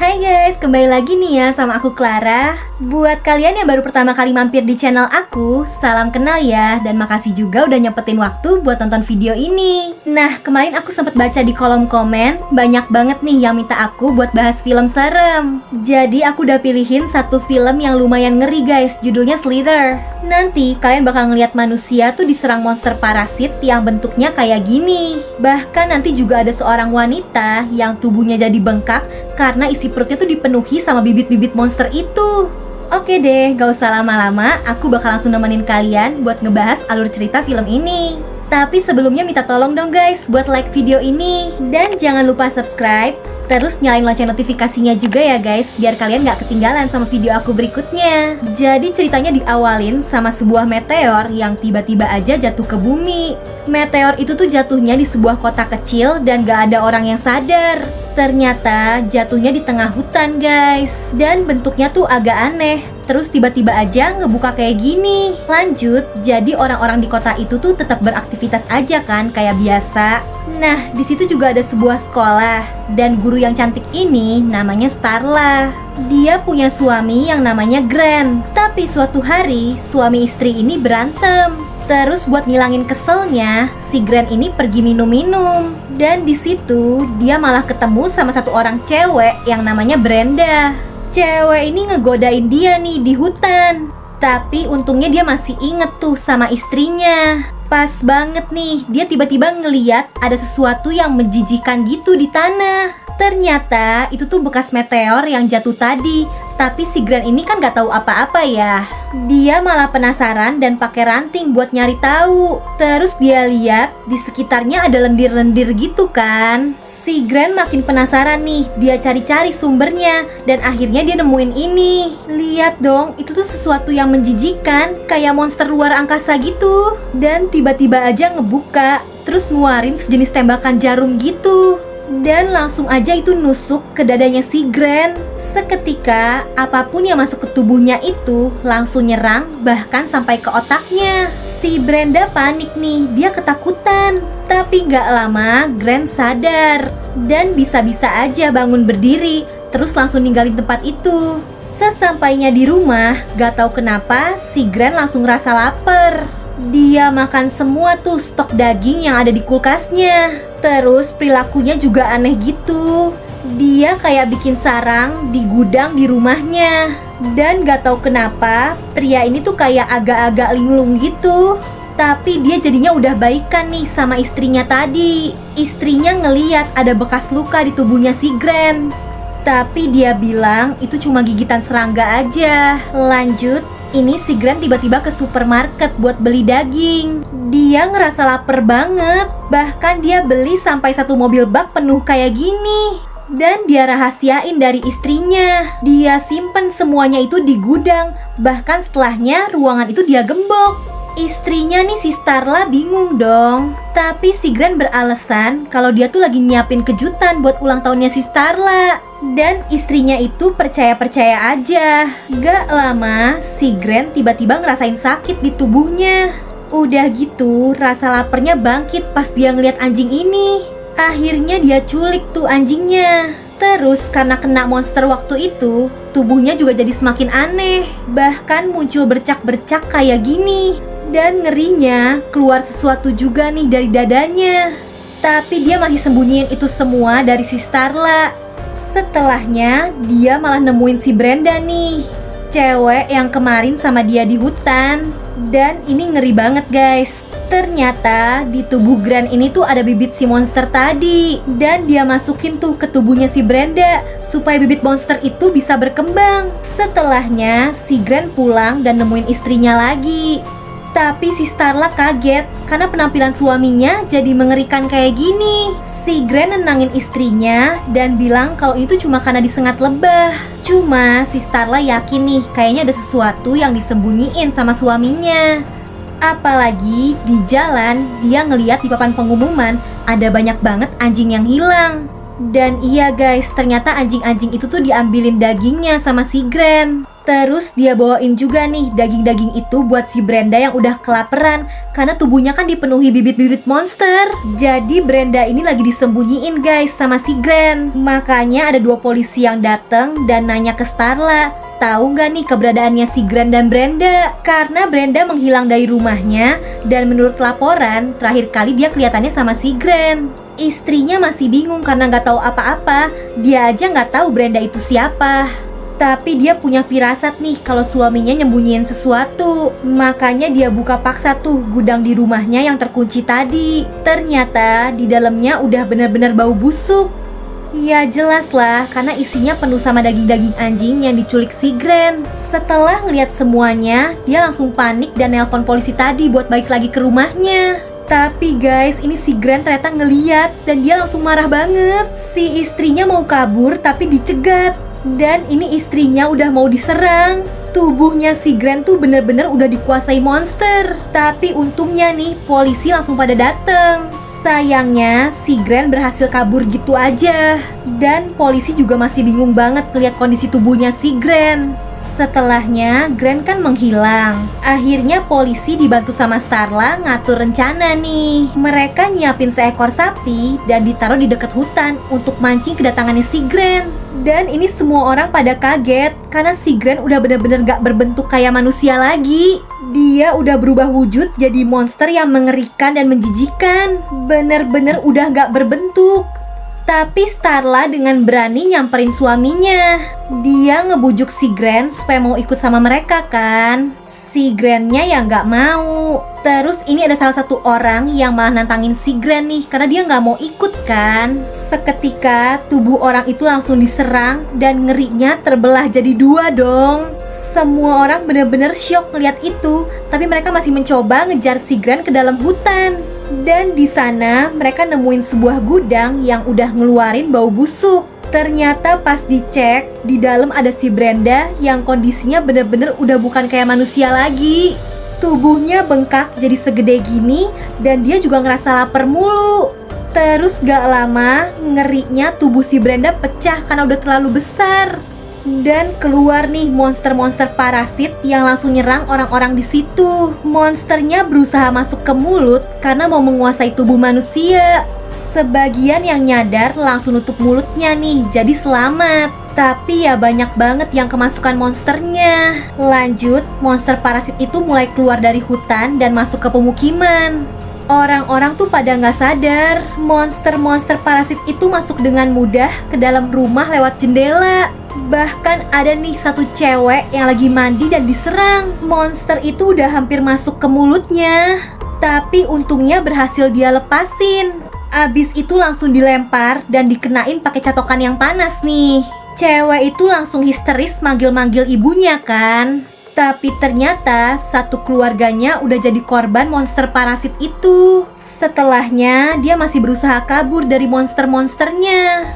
Hai guys, kembali lagi nih ya sama aku Clara. Buat kalian yang baru pertama kali mampir di channel aku, salam kenal ya. Dan makasih juga udah nyempetin waktu buat nonton video ini. Nah, kemarin aku sempat baca di kolom komen, banyak banget nih yang minta aku buat bahas film serem. Jadi aku udah pilihin satu film yang lumayan ngeri guys, judulnya Slither. Nanti kalian bakal ngeliat manusia tuh diserang monster parasit yang bentuknya kayak gini. Bahkan nanti juga ada seorang wanita yang tubuhnya jadi bengkak karena isi perutnya tuh dipenuhi sama bibit-bibit monster itu. Oke deh, gak usah lama-lama, aku bakal langsung nemenin kalian buat ngebahas alur cerita film ini. Tapi sebelumnya minta tolong dong guys buat like video ini. Dan jangan lupa subscribe, terus nyalain lonceng notifikasinya juga ya guys, biar kalian gak ketinggalan sama video aku berikutnya. Jadi ceritanya diawalin sama sebuah meteor yang tiba-tiba aja jatuh ke bumi. Meteor itu tuh jatuhnya di sebuah kota kecil dan gak ada orang yang sadar. Ternyata jatuhnya di tengah hutan guys. Dan bentuknya tuh agak aneh. Terus tiba-tiba aja ngebuka kayak gini. Lanjut, jadi orang-orang di kota itu tuh tetap beraktivitas aja kan kayak biasa. Nah, di situ juga ada sebuah sekolah. Dan guru yang cantik ini namanya Starla. Dia punya suami yang namanya Grant. Tapi suatu hari suami istri ini berantem. Terus buat ngilangin keselnya, si Grant ini pergi minum-minum. Dan di situ dia malah ketemu sama satu orang cewek yang namanya Brenda. Cewek ini ngegodain dia nih di hutan. Tapi untungnya dia masih inget tuh sama istrinya. Pas banget nih, dia tiba-tiba ngeliat ada sesuatu yang menjijikan gitu di tanah. Ternyata itu tuh bekas meteor yang jatuh tadi. Tapi si Grant ini kan gak tahu apa-apa ya. Dia malah penasaran dan pakai ranting buat nyari tahu. Terus dia lihat di sekitarnya ada lendir-lendir gitu kan. Si Grant makin penasaran nih. Dia cari-cari sumbernya dan akhirnya dia nemuin ini. Lihat dong, itu tuh sesuatu yang menjijikan, kayak monster luar angkasa gitu. Dan tiba-tiba aja ngebuka, terus ngeluarin sejenis tembakan jarum gitu. Dan langsung aja itu nusuk ke dadanya si Grant. Seketika apapun yang masuk ke tubuhnya itu langsung nyerang, bahkan sampai ke otaknya. Si Brenda panik nih, dia ketakutan. Tapi gak lama Grant sadar dan bisa-bisa aja bangun berdiri, terus langsung ninggalin tempat itu. Sesampainya di rumah, gak tahu kenapa si Grant langsung rasa lapar. Dia makan semua tuh stok daging yang ada di kulkasnya. Terus perilakunya juga aneh gitu. Dia kayak bikin sarang di gudang di rumahnya. Dan gak tahu kenapa pria ini tuh kayak agak-agak linglung gitu. Tapi dia jadinya udah baikan nih sama istrinya tadi. Istrinya ngeliat ada bekas luka di tubuhnya si Grant. Tapi dia bilang itu cuma gigitan serangga aja. Lanjut, ini si Grant tiba-tiba ke supermarket buat beli daging. Dia ngerasa lapar banget. Bahkan dia beli sampai satu mobil bak penuh kayak gini. Dan dia rahasiain dari istrinya. Dia simpen semuanya itu di gudang. Bahkan setelahnya ruangan itu dia gembok. Istrinya nih si Starla bingung dong. Tapi si Grant beralasan kalau dia tuh lagi nyiapin kejutan buat ulang tahunnya si Starla. Dan istrinya itu percaya-percaya aja. Gak lama si Grant tiba-tiba ngerasain sakit di tubuhnya. Udah gitu rasa laparnya bangkit pas dia ngeliat anjing ini. Akhirnya dia culik tuh anjingnya. Terus karena kena monster waktu itu, tubuhnya juga jadi semakin aneh. Bahkan muncul bercak-bercak kayak gini. Dan ngerinya keluar sesuatu juga nih dari dadanya. Tapi dia masih sembunyiin itu semua dari si Starla. Setelahnya dia malah nemuin si Brenda nih, cewek yang kemarin sama dia di hutan. Dan ini ngeri banget guys. Ternyata di tubuh Grant ini tuh ada bibit si monster tadi. Dan dia masukin tuh ke tubuhnya si Brenda supaya bibit monster itu bisa berkembang. Setelahnya si Grant pulang dan nemuin istrinya lagi. Tapi si Starla kaget karena penampilan suaminya jadi mengerikan kayak gini. Si Grant nenangin istrinya dan bilang kalau itu cuma karena disengat lebah. Cuma si Starla yakin nih kayaknya ada sesuatu yang disembunyiin sama suaminya. Apalagi di jalan dia ngeliat di papan pengumuman ada banyak banget anjing yang hilang. Dan iya guys, ternyata anjing-anjing itu tuh diambilin dagingnya sama si Grant. Terus dia bawain juga nih daging-daging itu buat si Brenda yang udah kelaparan, karena tubuhnya kan dipenuhi bibit-bibit monster. Jadi Brenda ini lagi disembunyiin guys sama si Glenn. Makanya ada 2 polisi yang datang dan nanya ke Starla, tahu nggak nih keberadaannya si Glenn dan Brenda? Karena Brenda menghilang dari rumahnya, dan menurut laporan terakhir kali dia kelihatannya sama si Glenn. Istrinya masih bingung karena nggak tahu apa-apa. Dia aja nggak tahu Brenda itu siapa. Tapi dia punya firasat nih kalau suaminya nyembunyiin sesuatu. Makanya dia buka paksa tuh gudang di rumahnya yang terkunci tadi. Ternyata di dalamnya udah benar-benar bau busuk. Ya jelas lah, karena isinya penuh sama daging-daging anjing yang diculik si Glenn. Setelah ngeliat semuanya, dia langsung panik dan nelpon polisi tadi buat balik lagi ke rumahnya. Tapi guys, ini si Glenn ternyata ngeliat dan dia langsung marah banget. Si istrinya mau kabur tapi dicegat. Dan ini istrinya udah mau diserang. Tubuhnya si Glenn tuh bener-bener udah dikuasai monster. Tapi untungnya nih, polisi langsung pada dateng. Sayangnya si Glenn berhasil kabur gitu aja. Dan polisi juga masih bingung banget ngeliat kondisi tubuhnya si Glenn. Setelahnya Glenn kan menghilang. Akhirnya polisi dibantu sama Starla ngatur rencana nih. Mereka nyiapin seekor sapi dan ditaruh di dekat hutan untuk mancing kedatangannya si Glenn. Dan ini semua orang pada kaget karena si Glenn udah bener-bener gak berbentuk kayak manusia lagi. Dia udah berubah wujud jadi monster yang mengerikan dan menjijikan. Bener-bener udah gak berbentuk. Tapi Starla dengan berani nyamperin suaminya. Dia ngebujuk si Glenn supaya mau ikut sama mereka kan. Si Glenn-nya yang gak mau. Terus ini ada salah satu orang yang malah nantangin si Glenn nih, karena dia gak mau ikut kan. Seketika tubuh orang itu langsung diserang dan ngerinya terbelah jadi 2 dong. Semua orang bener-bener syok ngeliat itu, tapi mereka masih mencoba ngejar si Glenn ke dalam hutan. Dan di sana mereka nemuin sebuah gudang yang udah ngeluarin bau busuk. Ternyata pas dicek, di dalam ada si Brenda yang kondisinya bener-bener udah bukan kayak manusia lagi. Tubuhnya bengkak jadi segede gini dan dia juga ngerasa lapar mulu. Terus gak lama, ngerinya tubuh si Brenda pecah karena udah terlalu besar. Dan keluar nih monster-monster parasit yang langsung nyerang orang-orang di situ. Monsternya berusaha masuk ke mulut karena mau menguasai tubuh manusia. Sebagian yang nyadar langsung nutup mulutnya nih, jadi selamat. Tapi ya banyak banget yang kemasukan monsternya. Lanjut, monster parasit itu mulai keluar dari hutan dan masuk ke pemukiman. Orang-orang tuh pada nggak sadar, monster-monster parasit itu masuk dengan mudah ke dalam rumah lewat jendela. Bahkan ada nih satu cewek yang lagi mandi dan diserang. Monster itu udah hampir masuk ke mulutnya. Tapi untungnya berhasil dia lepasin. Abis itu langsung dilempar dan dikenain pakai catokan yang panas nih. Cewek itu langsung histeris manggil-manggil ibunya kan. Tapi ternyata satu keluarganya udah jadi korban monster parasit itu. Setelahnya dia masih berusaha kabur dari monster-monsternya.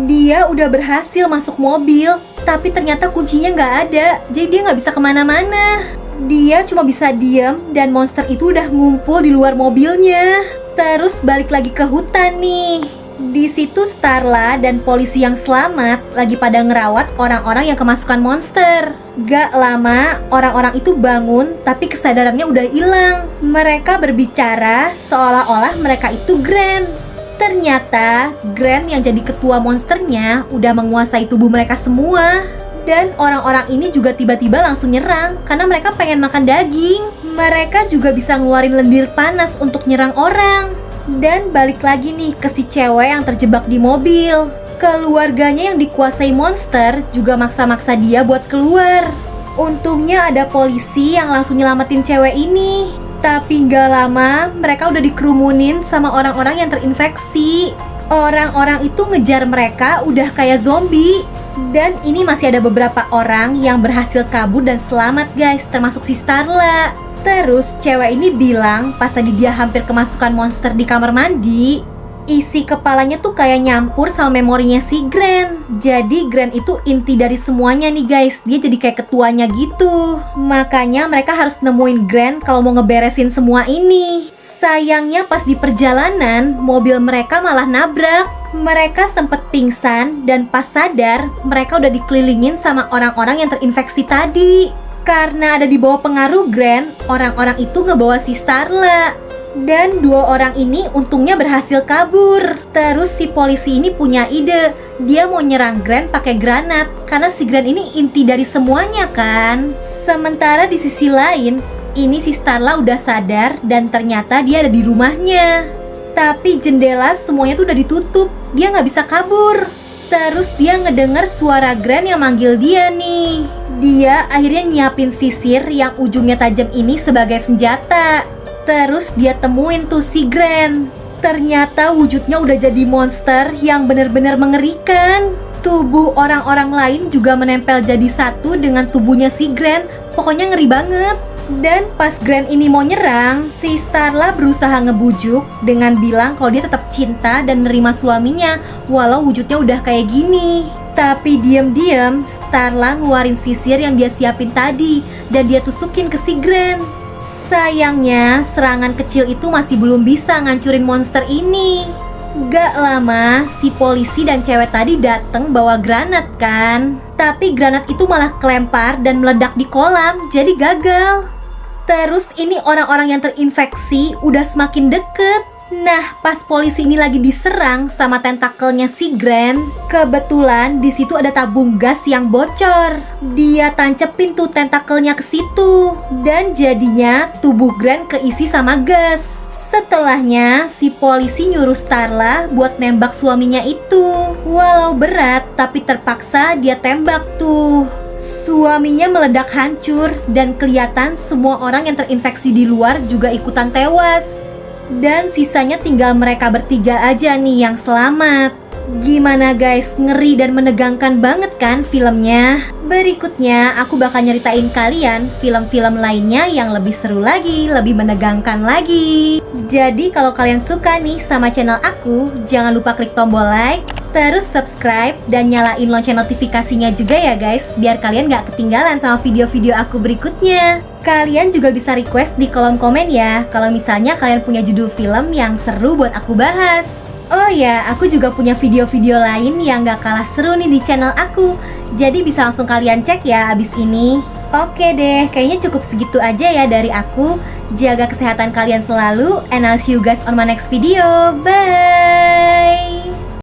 Dia udah berhasil masuk mobil, tapi ternyata kuncinya nggak ada, jadi dia nggak bisa kemana-mana. Dia cuma bisa diem dan monster itu udah ngumpul di luar mobilnya. Terus balik lagi ke hutan nih. Di situ Starla dan polisi yang selamat lagi pada ngerawat orang-orang yang kemasukan monster. Gak lama orang-orang itu bangun tapi kesadarannya udah hilang. Mereka berbicara seolah-olah mereka itu Glenn. Ternyata Glenn yang jadi ketua monsternya udah menguasai tubuh mereka semua. Dan orang-orang ini juga tiba-tiba langsung nyerang karena mereka pengen makan daging. Mereka juga bisa ngeluarin lendir panas untuk nyerang orang. Dan balik lagi nih ke si cewek yang terjebak di mobil. Keluarganya yang dikuasai monster juga maksa-maksa dia buat keluar. Untungnya ada polisi yang langsung nyelamatin cewek ini. Tapi gak lama mereka udah dikerumunin sama orang-orang yang terinfeksi. Orang-orang itu ngejar mereka udah kayak zombie. Dan ini masih ada beberapa orang yang berhasil kabur dan selamat guys, termasuk si Starla. Terus cewek ini bilang pas tadi dia hampir kemasukan monster di kamar mandi, isi kepalanya tuh kayak nyampur sama memorinya si Glenn. Jadi Glenn itu inti dari semuanya nih guys, dia jadi kayak ketuanya gitu. Makanya mereka harus nemuin Glenn kalau mau ngeberesin semua ini. Sayangnya pas di perjalanan, mobil mereka malah nabrak. Mereka sempat pingsan dan pas sadar, mereka udah dikelilingin sama orang-orang yang terinfeksi tadi. Karena ada di bawah pengaruh Grann, orang-orang itu ngebawa si Starla. Dan dua orang ini untungnya berhasil kabur. Terus si polisi ini punya ide, dia mau nyerang Grann pakai granat. Karena si Grann ini inti dari semuanya kan. Sementara di sisi lain, ini si Starla udah sadar dan ternyata dia ada di rumahnya. Tapi jendela semuanya tuh udah ditutup, dia nggak bisa kabur. Terus dia ngedengar suara Grann yang manggil dia nih. Dia akhirnya nyiapin sisir yang ujungnya tajam ini sebagai senjata. Terus dia temuin tuh si Grann. Ternyata wujudnya udah jadi monster yang bener-bener mengerikan. Tubuh orang-orang lain juga menempel jadi satu dengan tubuhnya si Grann. Pokoknya ngeri banget. Dan pas Grann ini mau nyerang, si Starla berusaha ngebujuk dengan bilang kalau dia tetap cinta dan nerima suaminya walau wujudnya udah kayak gini. Tapi diam-diam Starla ngeluarin sisir yang dia siapin tadi dan dia tusukin ke si Grann. Sayangnya serangan kecil itu masih belum bisa ngancurin monster ini. Gak lama si polisi dan cewek tadi dateng bawa granat kan. Tapi granat itu malah kelempar dan meledak di kolam, jadi gagal. Terus ini orang-orang yang terinfeksi udah semakin deket. Nah, pas polisi ini lagi diserang sama tentakelnya si Grann, kebetulan di situ ada tabung gas yang bocor. Dia tancepin tuh tentakelnya ke situ dan jadinya tubuh Grann keisi sama gas. Setelahnya, si polisi nyuruh Starla buat nembak suaminya itu. Walau berat, tapi terpaksa dia tembak tuh. Suaminya meledak hancur dan kelihatan semua orang yang terinfeksi di luar juga ikutan tewas. Dan sisanya tinggal mereka bertiga aja nih yang selamat. Gimana guys, ngeri dan menegangkan banget kan filmnya? Berikutnya aku bakal nyeritain kalian film-film lainnya yang lebih seru lagi, lebih menegangkan lagi. Jadi kalau kalian suka nih sama channel aku, jangan lupa klik tombol like, terus subscribe dan nyalain lonceng notifikasinya juga ya guys, biar kalian gak ketinggalan sama video-video aku berikutnya. Kalian juga bisa request di kolom komen ya, kalau misalnya kalian punya judul film yang seru buat aku bahas. Oh ya, aku juga punya video-video lain yang gak kalah seru nih di channel aku. Jadi bisa langsung kalian cek ya abis ini. Oke deh, kayaknya cukup segitu aja ya dari aku. Jaga kesehatan kalian selalu, and I'll see you guys on my next video. Bye!